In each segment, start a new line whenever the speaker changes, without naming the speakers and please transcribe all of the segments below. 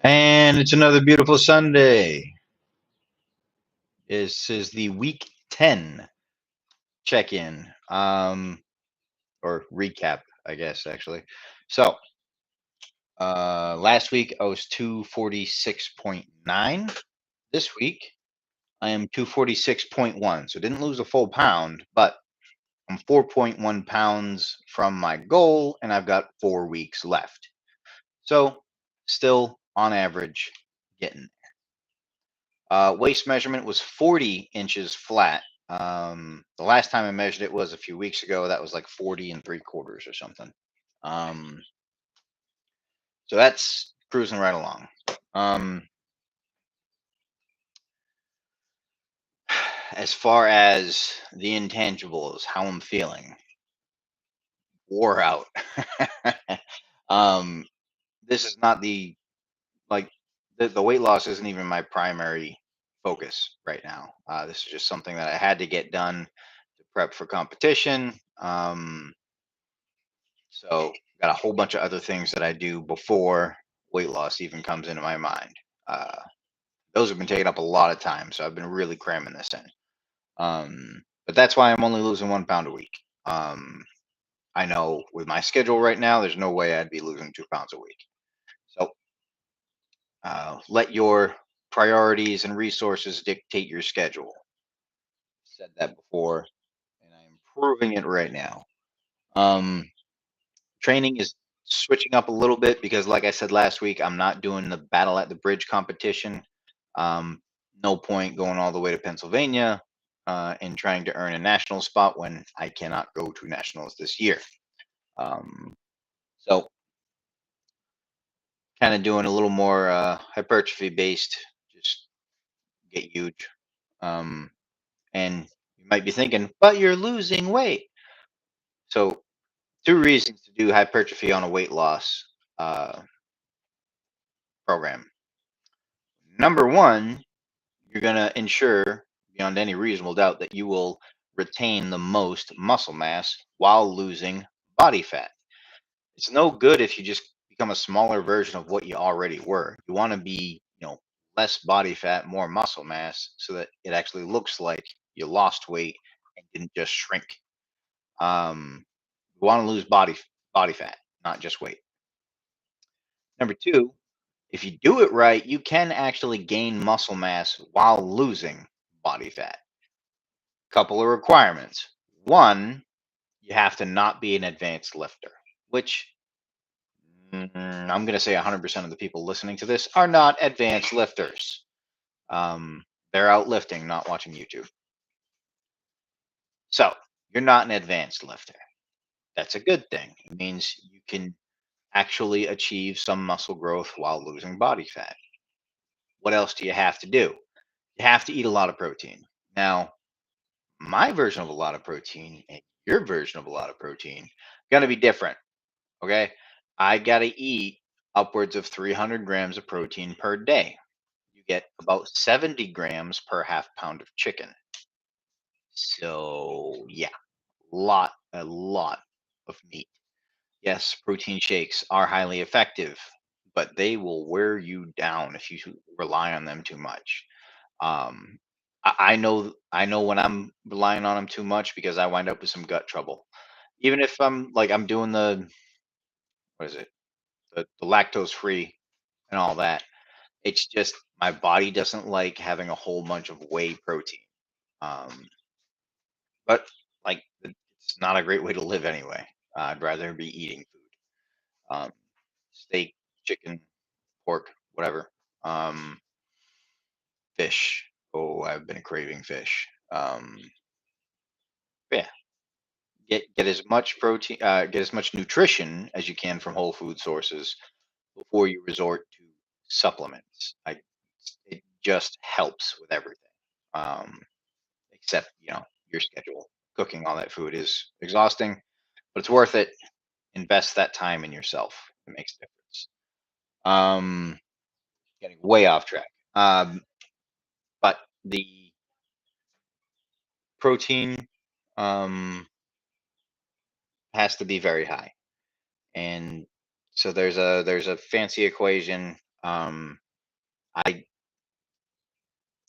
And it's another beautiful Sunday. This is the week 10 check in, or recap, I guess, actually. So, last week I was 246.9. This week I am 246.1. So, didn't lose a full pound, but I'm 4.1 pounds from my goal, and I've got 4 weeks left. So, still on average getting. Waist measurement was 40 inches flat. The last time I measured it was a few weeks ago. That was like 40 and 3/4 or something. Um, so that's cruising right along. As far as the intangibles, how I'm feeling, wore out. um, this is not like the weight loss isn't even my primary focus right now. This is just something that I had to get done to prep for competition. So got a whole bunch of other things that I do before weight loss even comes into my mind. Uh, those have been taking up a lot of time, so I've been really cramming this in. But that's why I'm only losing 1 pound a week. I know with my schedule right now, there's no way I'd be losing 2 pounds a week. So let your priorities and resources dictate your schedule. Said that before, and I'm proving it right now. Um, Training is switching up a little bit because, like I said last week, I'm not doing the Battle at the Bridge competition. Um, no point going all the way to Pennsylvania and trying to earn a national spot when I cannot go to nationals this year. Um, so, kind of doing a little more hypertrophy based, just get huge. Um, and you might be thinking, but you're losing weight. So, two reasons to do hypertrophy on a weight loss uh, program. Number one, you're going to ensure beyond any reasonable doubt that you will retain the most muscle mass while losing body fat. It's no good if you just become a smaller version of what you already were. You want to be, less body fat, more muscle mass so that it actually looks like you lost weight and didn't just shrink. You want to lose body fat, not just weight. Number two, if you do it right, you can actually gain muscle mass while losing body fat. Couple of requirements. One, you have to not be an advanced lifter, which I'm going to say 100% of the people listening to this are not advanced lifters. They're out lifting, not watching YouTube. So you're not an advanced lifter. That's a good thing. It means you can actually achieve some muscle growth while losing body fat. What else do you have to do? You have to eat a lot of protein. Now, my version of a lot of protein and your version of a lot of protein going to be different. Okay. I got to eat upwards of 300 grams of protein per day. You get about 70 grams per half pound of chicken. So, yeah, a lot of meat. Yes, protein shakes are highly effective, but they will wear you down if you rely on them too much. Um, I know when I'm relying on them too much because I wind up with some gut trouble. Even if I'm doing the what is it the lactose free and all that. It's just my body doesn't like having a whole bunch of whey protein. Um, but it's not a great way to live anyway. I'd rather be eating food, steak, chicken, pork, whatever. Um, Fish. Oh, I've been craving fish. Yeah, get as much protein, get as much nutrition as you can from whole food sources before you resort to supplements. It just helps with everything. Um, Except your schedule. Cooking all that food is exhausting, but it's worth it. Invest that time in yourself. It makes a difference. Um, Getting way off track. But the protein has to be very high, and so there's a fancy equation. Um, I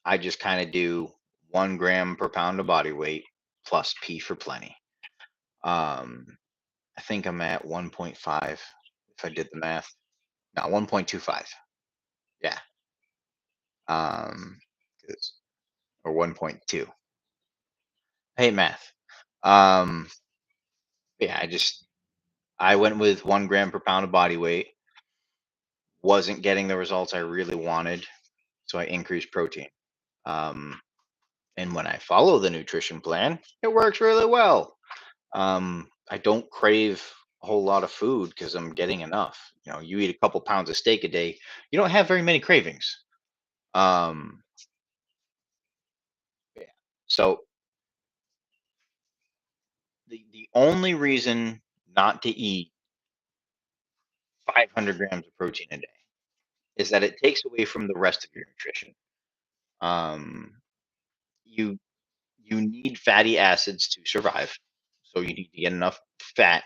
I just kind of do 1 gram per pound of body weight plus P for plenty. Um, I think I'm at 1.5 if I did the math. No, 1.25. Yeah. Um, or 1.2. Hey, math. Um, yeah, I went with 1 gram per pound of body weight. Wasn't getting the results I really wanted, so I increased protein. Um, and when I follow the nutrition plan, it works really well. I don't crave a whole lot of food because I'm getting enough. You eat a couple pounds of steak a day, you don't have very many cravings. Um, yeah. So the only reason not to eat 500 grams of protein a day is that it takes away from the rest of your nutrition. Um, you you need fatty acids to survive, so you need to get enough fat,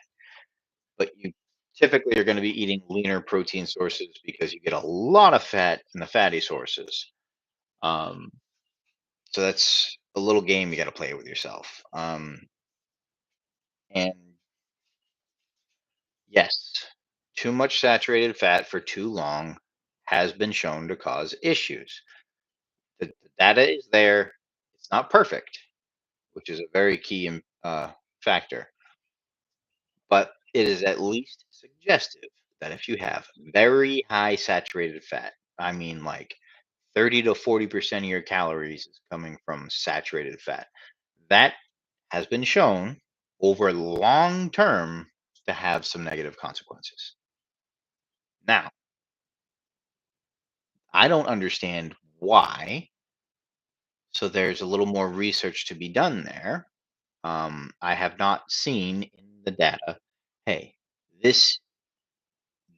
but you typically are going to be eating leaner protein sources because you get a lot of fat in the fatty sources. Um, so that's a little game you got to play with yourself. And yes, too much saturated fat for too long has been shown to cause issues. The data is there. It's not perfect, which is a very key factor, but it is at least suggestive that if you have very high saturated fat, I mean like 30 to 40% of your calories is coming from saturated fat. That has been shown over long term to have some negative consequences. Now, I don't understand why. So there's a little more research to be done there. I have not seen in the data, hey, this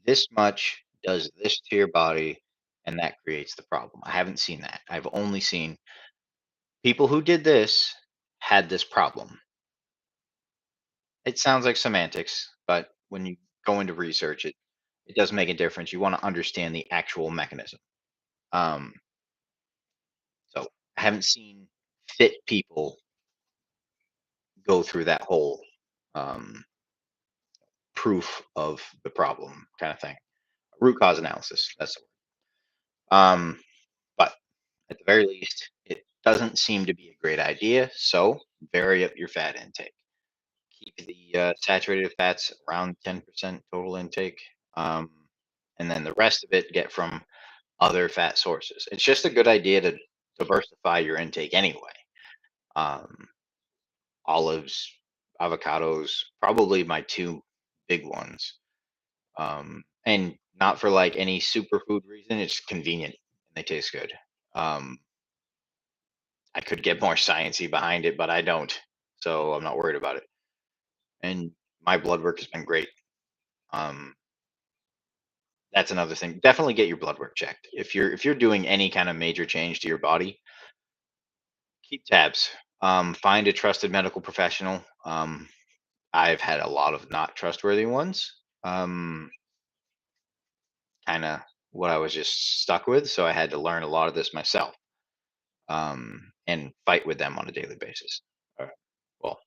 this much does this to your body, and that creates the problem. I haven't seen that. I've only seen people who did this had this problem. It sounds like semantics, but when you go into research, it does make a difference. You want to understand the actual mechanism. Um, so I haven't seen fit people go through that whole um, proof of the problem kind of thing. Root cause analysis. That's the word. But at the very least, it doesn't seem to be a great idea. So vary up your fat intake. Keep the saturated fats around 10% total intake. Um, and then the rest of it get from other fat sources. It's just a good idea to diversify your intake anyway. Um, Olives, avocados, probably my two big ones. And not for like any superfood reason. It's convenient and they taste good. Um, I could get more sciencey behind it, but I don't, so I'm not worried about it. And my blood work has been great. Um, that's another thing. Definitely get your blood work checked. If you're doing any kind of major change to your body, keep tabs. Find a trusted medical professional. I've had a lot of not trustworthy ones. Kind of what I was just stuck with, so I had to learn a lot of this myself. And fight with them on a daily basis. Well,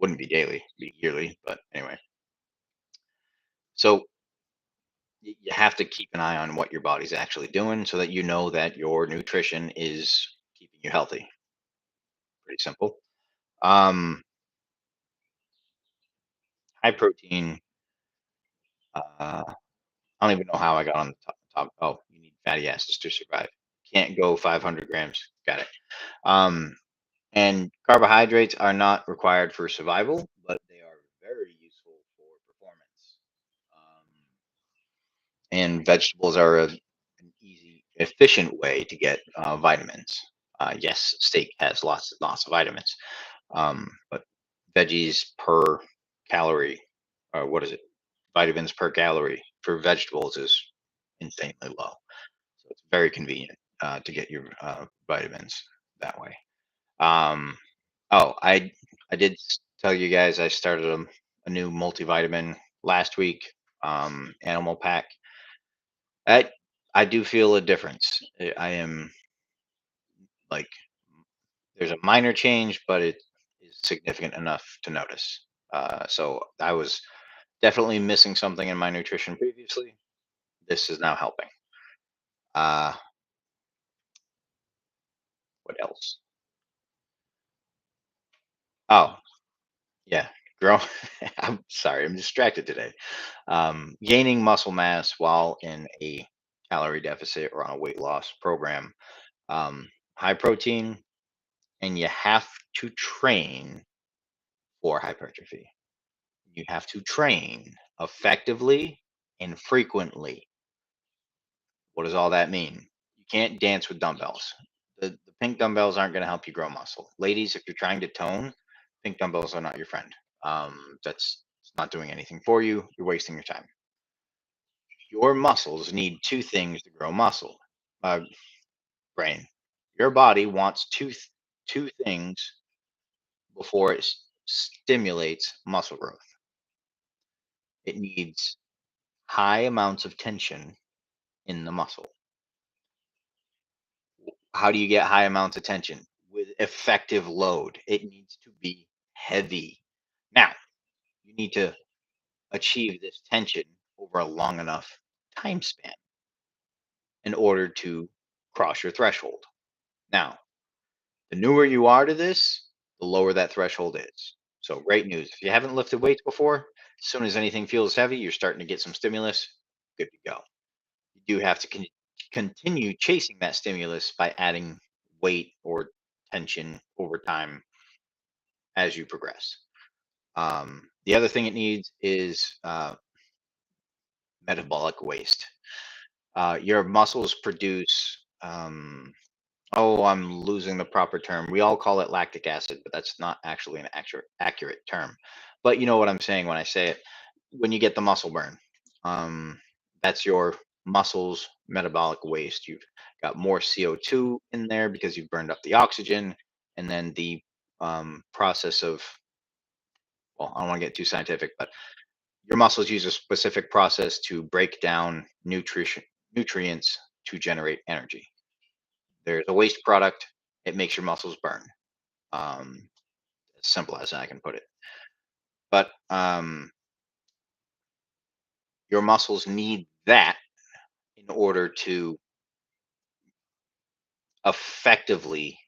wouldn't be daily, be yearly, but anyway. So you have to keep an eye on what your body's actually doing so that you know that your nutrition is keeping you healthy. Pretty simple. Um, High protein. I don't even know how I got on the top. Oh, you need fatty acids to survive. Can't go 500 grams. Got it. Um, and carbohydrates are not required for survival, but they are very useful for performance. Um, and vegetables are an easy, efficient way to get vitamins. Yes, steak has lots and lots of vitamins, but veggies per calorie, or what is it? Vitamins per calorie for vegetables is insanely low. So it's very convenient to get your vitamins that way. Um, oh, I did tell you guys I started a new multivitamin last week, Animal Pack. I do feel a difference. I am like, there's a minor change, but it is significant enough to notice. So I was definitely missing something in my nutrition previously. This is now helping. Uh, what else? Oh, yeah, grow. I'm sorry, I'm distracted today. Gaining muscle mass while in a calorie deficit or on a weight loss program. High protein, and you have to train for hypertrophy. You have to train effectively and frequently. What does all that mean? You can't dance with dumbbells. The pink dumbbells aren't going to help you grow muscle. Ladies, if you're trying to tone, pink dumbbells are not your friend. That's not doing anything for you. You're wasting your time. Your muscles need two things to grow muscle. Uh, brain. Your body wants two things before it stimulates muscle growth. It needs high amounts of tension in the muscle. How do you get high amounts of tension? With effective load. It needs to be heavy. Now, you need to achieve this tension over a long enough time span in order to cross your threshold. Now, the newer you are to this, the lower that threshold is. So, great news. If you haven't lifted weights before, as soon as anything feels heavy, you're starting to get some stimulus, good to go. You do have to continue chasing that stimulus by adding weight or tension over time as you progress. The other thing it needs is metabolic waste. Your muscles produce, oh, I'm losing the proper term. We all call it lactic acid, but that's not actually an accurate term. But you know what I'm saying when I say it. When you get the muscle burn, that's your muscles metabolic waste. You've got more CO2 in there because you've burned up the oxygen, and then the process of, well, I don't want to get too scientific, but your muscles use a specific process to break down nutrients to generate energy. There's a waste product. It makes your muscles burn. As simple as I can put it. But your muscles need that in order to effectively.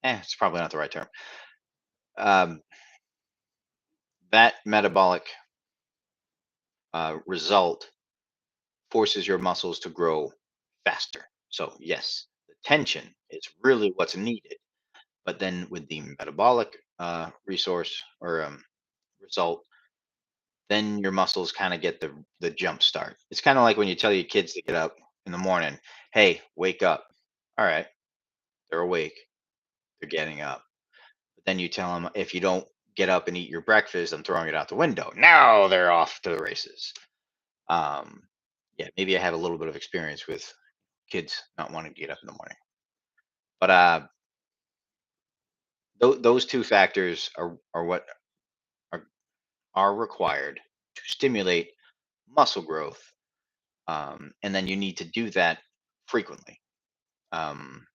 It's probably not the right term. Um, that metabolic result forces your muscles to grow faster. So yes, the tension is really what's needed. But then with the metabolic resource or result, then your muscles kind of get the jump start. It's kind of like when you tell your kids to get up in the morning, hey, wake up. All right, they're awake, they're getting up. But then you tell them, if you don't get up and eat your breakfast, I'm throwing it out the window. Now they're off to the races. Um, yeah, maybe I have a little bit of experience with kids not wanting to get up in the morning. But those two factors are what are, are required to stimulate muscle growth. And then you need to do that frequently. Um,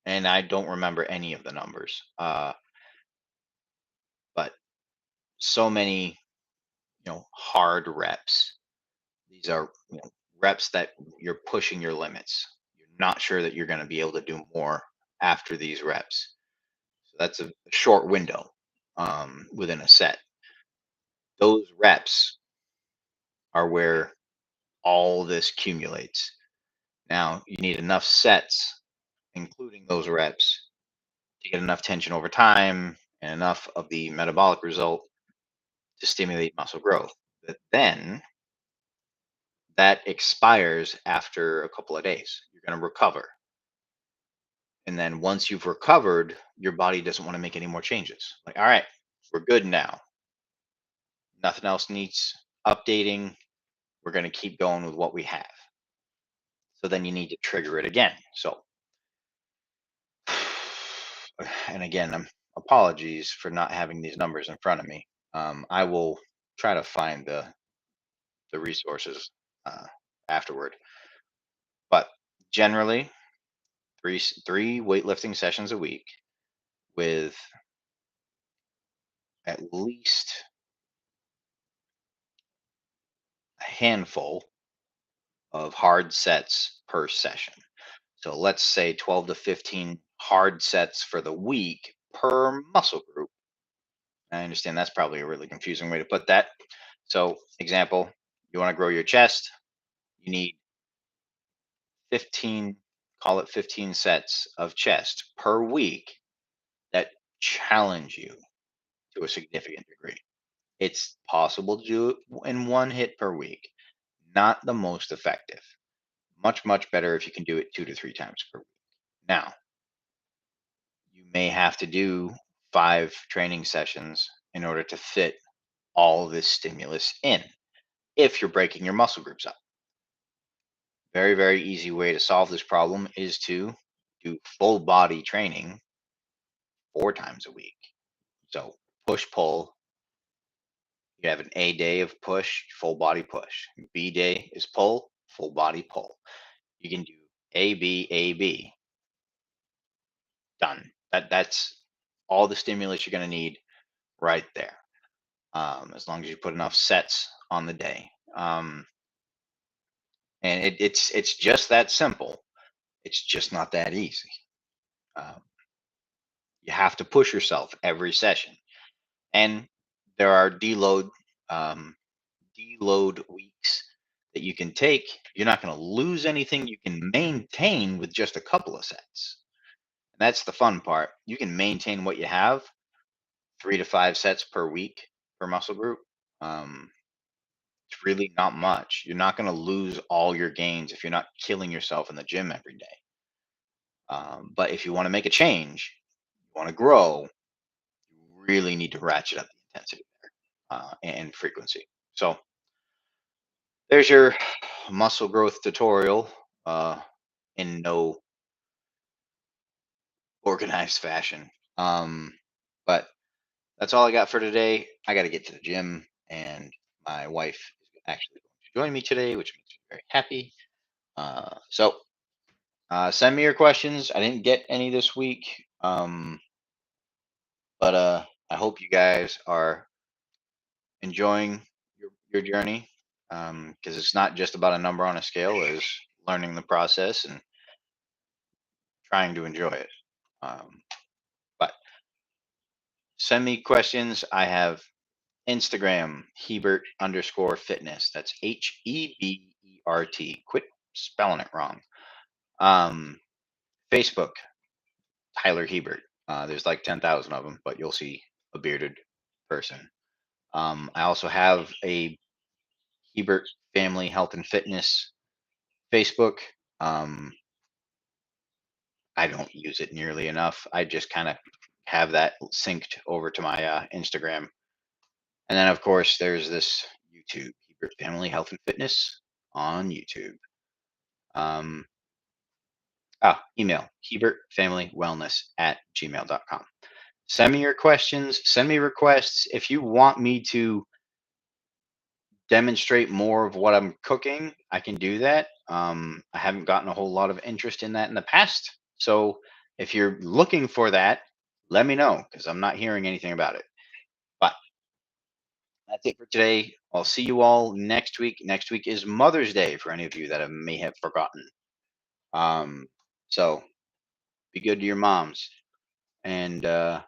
and I don't remember any of the numbers, but so many, hard reps. These are, reps that you're pushing your limits. You're not sure that you're going to be able to do more after these reps. So that's a short window within a set. Those reps are where all this accumulates. Now, you need enough sets, including those reps, to get enough tension over time and enough of the metabolic result to stimulate muscle growth. But then that expires after a couple of days. You're going to recover. And then once you've recovered, your body doesn't want to make any more changes. Like, all right, we're good now. Nothing else needs updating. We're going to keep going with what we have. So then you need to trigger it again. So, and again, apologies for not having these numbers in front of me. I will try to find the resources uh, afterward. generally three weightlifting sessions a week with at least a handful of hard sets per session. So let's say 12 to 15 hard sets for the week per muscle group. I understand that's probably a really confusing way to put that. So, example, you want to grow your chest, you need 15, call it 15 sets of chest per week that challenge you to a significant degree. It's possible to do it in one hit per week, not the most effective. Much, much better if you can do it 2 to 3 times per week. Now, you may have to do 5 training sessions in order to fit all this stimulus in if you're breaking your muscle groups up. Very, very easy way to solve this problem is to do full body training 4 times a week. So push pull. You have an A day of push, full body push. B day is pull, full body pull. You can do A B A B. Done. That's all the stimulus you're going to need right there. As long as you put enough sets on the day. And it's just that simple. It's just not that easy. Um, you have to push yourself every session, and there are um, deload weeks that you can take. You're not going to lose anything. You can maintain with just a couple of sets. And that's the fun part. You can maintain what you have, 3 to 5 sets per week per muscle group. Um, it's really not much. You're not going to lose all your gains if you're not killing yourself in the gym every day. But if you want to make a change, you want to grow, you really need to ratchet up the intensity and frequency. So there's your muscle growth tutorial uh, in no organized fashion. But that's all I got for today. I got to get to the gym, and my wife is actually going to join me today, which makes me very happy. So send me your questions. I didn't get any this week, but I hope you guys are enjoying your journey, because it's not just about a number on a scale. It's learning the process and trying to enjoy it. But send me questions. I have Instagram, Hebert_fitness. That's HEBERT. Quit spelling it wrong. Facebook, Tyler Hebert. There's like 10,000 of them, but you'll see a bearded person. I also have a Hebert Family Health and Fitness Facebook. Um, I don't use it nearly enough. I just kind of have that synced over to my Instagram. And then, of course, there's this YouTube, Hebert Family Health and Fitness on YouTube. Um, Email, HebertFamilyWellness@gmail.com. Send me your questions. Send me requests. If you want me to demonstrate more of what I'm cooking, I can do that. I haven't gotten a whole lot of interest in that in the past. So if you're looking for that, let me know because I'm not hearing anything about it. But that's it for today. I'll see you all next week. Next week is Mother's Day for any of you that may have forgotten. So be good to your moms. And I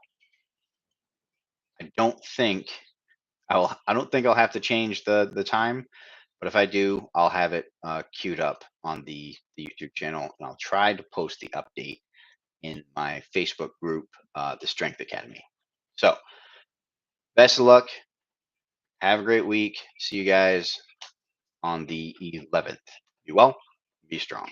don't think I'll have to change the time, but if I do, I'll have it queued up on the YouTube channel, and I'll try to post the update in my Facebook group, the Strength Academy. So best of luck. Have a great week. See you guys on the 11th. Be well. Be strong.